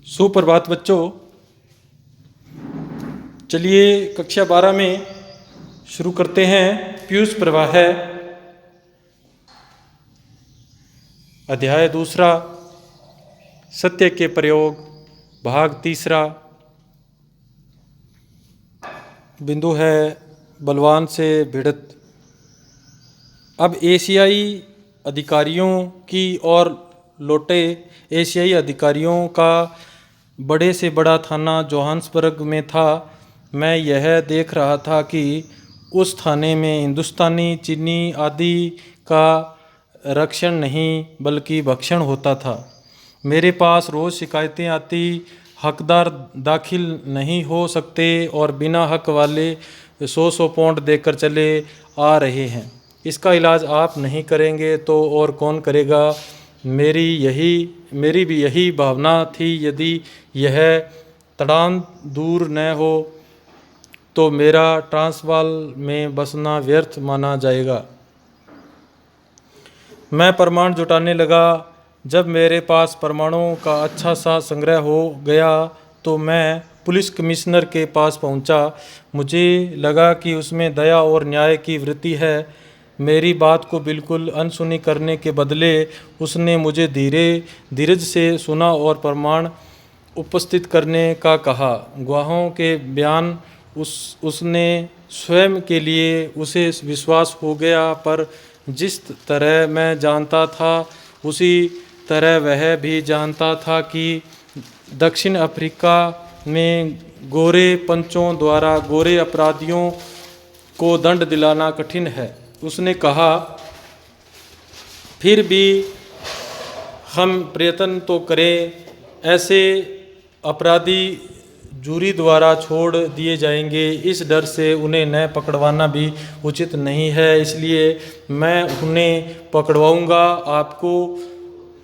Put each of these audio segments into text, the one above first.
सुप्रभात बच्चों। चलिए कक्षा 12 में शुरू करते हैं। पीयूष प्रवाह है, अध्याय दूसरा, सत्य के प्रयोग, भाग तीसरा। बिंदु है बलवान से भिड़त। अब एशियाई अधिकारियों की ओर लौटे। एशियाई अधिकारियों का बड़े से बड़ा थाना जोहान्सबर्ग में था। मैं यह देख रहा था कि उस थाने में हिंदुस्तानी, चीनी आदि का रक्षण नहीं बल्कि भक्षण होता था। मेरे पास रोज़ शिकायतें आती, हकदार दाखिल नहीं हो सकते और बिना हक वाले 100 पाउंड देकर चले आ रहे हैं। इसका इलाज आप नहीं करेंगे तो और कौन करेगा। मेरी भी यही भावना थी। यदि यह तड़ान दूर न हो तो मेरा ट्रांसवाल में बसना व्यर्थ माना जाएगा। मैं प्रमाण जुटाने लगा। जब मेरे पास प्रमाणों का अच्छा सा संग्रह हो गया तो मैं पुलिस कमिश्नर के पास पहुंचा। मुझे लगा कि उसमें दया और न्याय की वृत्ति है। मेरी बात को बिल्कुल अनसुनी करने के बदले उसने मुझे धीरज से सुना और प्रमाण उपस्थित करने का कहा। गवाहों के बयान उसने स्वयं के लिए उसे विश्वास हो गया, पर जिस तरह मैं जानता था उसी तरह वह भी जानता था कि दक्षिण अफ्रीका में गोरे पंचों द्वारा गोरे अपराधियों को दंड दिलाना कठिन है। उसने कहा, फिर भी हम प्रयत्न तो करें। ऐसे अपराधी जूरी द्वारा छोड़ दिए जाएंगे। इस डर से उन्हें न पकड़वाना भी उचित नहीं है, इसलिए मैं उन्हें पकड़वाऊंगा। आपको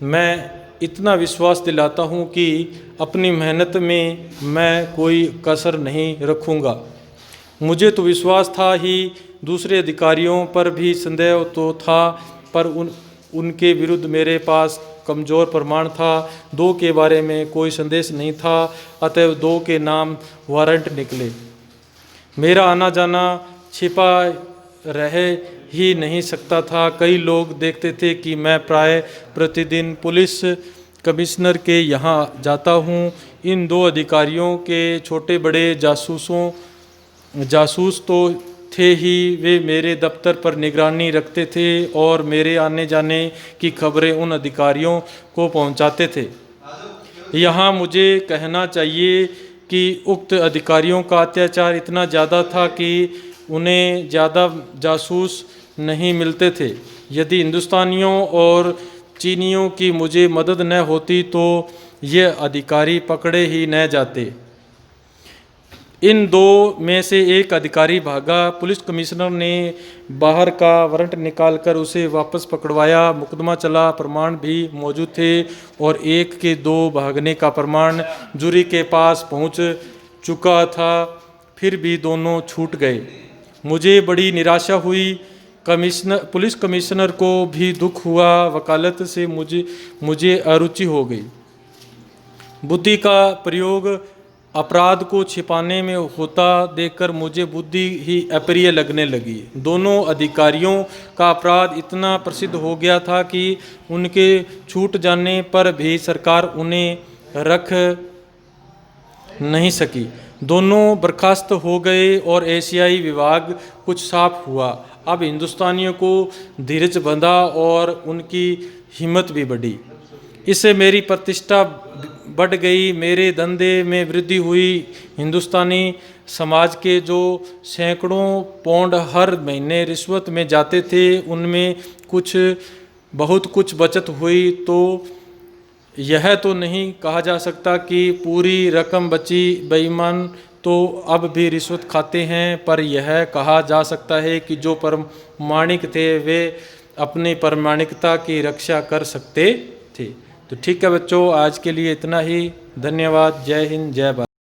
मैं इतना विश्वास दिलाता हूं कि अपनी मेहनत में मैं कोई कसर नहीं रखूंगा। मुझे तो विश्वास था ही, दूसरे अधिकारियों पर भी संदेह तो था, पर उनके विरुद्ध मेरे पास कमज़ोर प्रमाण था। 2 के बारे में कोई संदेश नहीं था, अतएव 2 के नाम वारंट निकले। मेरा आना जाना छिपा रह ही नहीं सकता था। कई लोग देखते थे कि मैं प्राय प्रतिदिन पुलिस कमिश्नर के यहाँ जाता हूँ। इन 2 अधिकारियों के छोटे बड़े जासूस तो थे ही, वे मेरे दफ्तर पर निगरानी रखते थे और मेरे आने जाने की खबरें उन अधिकारियों को पहुंचाते थे। यहाँ मुझे कहना चाहिए कि उक्त अधिकारियों का अत्याचार इतना ज़्यादा था कि उन्हें ज़्यादा जासूस नहीं मिलते थे। यदि हिंदुस्तानियों और चीनियों की मुझे मदद न होती तो ये अधिकारी पकड़े ही न जाते। इन 2 में से एक अधिकारी भागा। पुलिस कमिश्नर ने बाहर का वारंट निकालकर उसे वापस पकड़वाया। मुकदमा चला, प्रमाण भी मौजूद थे और एक के 2 भागने का प्रमाण जूरी के पास पहुंच चुका था। फिर भी दोनों छूट गए। मुझे बड़ी निराशा हुई। पुलिस कमिश्नर को भी दुख हुआ। वकालत से मुझे अरुचि हो गई। बुद्धि का प्रयोग अपराध को छिपाने में होता देखकर मुझे बुद्धि ही अप्रिय लगने लगी। दोनों अधिकारियों का अपराध इतना प्रसिद्ध हो गया था कि उनके छूट जाने पर भी सरकार उन्हें रख नहीं सकी। दोनों बर्खास्त हो गए और एशियाई विभाग कुछ साफ हुआ। अब हिंदुस्तानियों को धीरज बंधा और उनकी हिम्मत भी बढ़ी। इससे मेरी प्रतिष्ठा बढ़ गई, मेरे धंधे में वृद्धि हुई। हिंदुस्तानी समाज के जो सैकड़ों पाउंड हर महीने रिश्वत में जाते थे, उनमें बहुत कुछ बचत हुई। तो यह तो नहीं कहा जा सकता कि पूरी रकम बची। बेईमान तो अब भी रिश्वत खाते हैं, पर यह कहा जा सकता है कि जो प्रामाणिक थे वे अपनी प्रामाणिकता की रक्षा कर सकते थे। तो ठीक है बच्चों, आज के लिए इतना ही। धन्यवाद। जय हिंद, जय भारत।